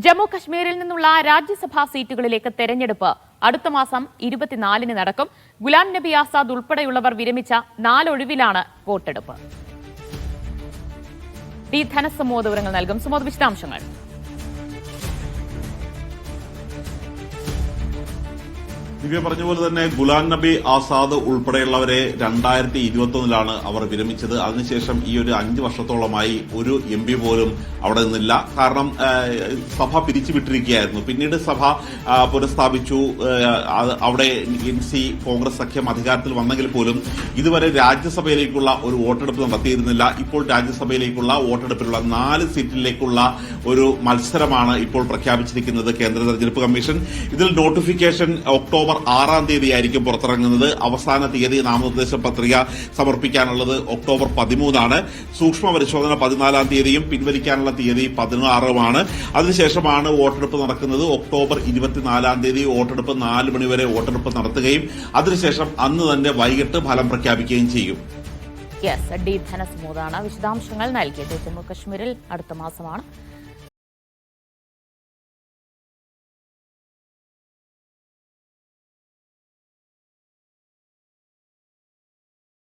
ജമ്മു കശ്മീരിൽ നിന്നുള്ള രാജ്യസഭാ സീറ്റുകളിലേക്ക് തെരഞ്ഞെടുപ്പ് അടുത്ത മാസം 24-ന് നടക്കും. ഗുലാം നബി ആസാദ് ഉൾപ്പെടെയുള്ളവർ വിരമിച്ച 4 ഒഴിവിലാണ് വോട്ടെടുപ്പ്. ടി ധനസുമോദ് വിവരങ്ങൾ നൽകും. സുമോദ്, വിശദാംശങ്ങൾ. ദിവ്യ പറഞ്ഞ പോലെ തന്നെ ഗുലാം നബി ആസാദ് ഉൾപ്പെടെയുള്ളവരെ 2021-ലാണ് അവർ വിരമിച്ചത്. അതിനുശേഷം ഈ ഒരു 5 വർഷത്തോളമായി ഒരു MP പോലും അവിടെ നിന്നില്ല. കാരണം സഭ പിരിച്ചുവിട്ടിരിക്കുകയായിരുന്നു. പിന്നീട് സഭ പുനഃസ്ഥാപിച്ചു. അവിടെ NC കോൺഗ്രസ് സഖ്യം അധികാരത്തിൽ വന്നെങ്കിൽ പോലും ഇതുവരെ രാജ്യസഭയിലേക്കുള്ള ഒരു വോട്ടെടുപ്പ് നടത്തിയിരുന്നില്ല. ഇപ്പോൾ രാജ്യസഭയിലേക്കുള്ള വോട്ടെടുപ്പിലുള്ള 4 സീറ്റിലേക്കുള്ള ഒരു മത്സരമാണ് ഇപ്പോൾ പ്രഖ്യാപിച്ചിരിക്കുന്നത് കേന്ദ്ര തെരഞ്ഞെടുപ്പ് കമ്മീഷൻ. ഇതിൽ നോട്ടിഫിക്കേഷൻ ഒക്ടോബർ 6-ാം തീയതിയായിരിക്കും പുറത്തിറങ്ങുന്നത്. അവസാന തീയതി നാമനിർദ്ദേശ പത്രിക സമർപ്പിക്കാനുള്ളത് ഒക്ടോബർ 13-ആണ്. സൂക്ഷ്മ പരിശോധന 14-ാം തീയതിയും പിൻവലിക്കാനുള്ള തീയതി 16-ഉമാണ്. അതിനുശേഷമാണ് വോട്ടെടുപ്പ് നടക്കുന്നത്. ഒക്ടോബർ 24-ാം തീയതി വോട്ടെടുപ്പ് 4 മണിവരെ വോട്ടെടുപ്പ് നടത്തുകയും അതിനുശേഷം അന്ന് തന്നെ വൈകിട്ട് ഫലം പ്രഖ്യാപിക്കുകയും ചെയ്യും. ടി ധനസുമോദാണ് വിശദാംശങ്ങൾ നൽകിയത്. ജമ്മു കശ്മീരിൽ അടുത്ത മാസമാണ്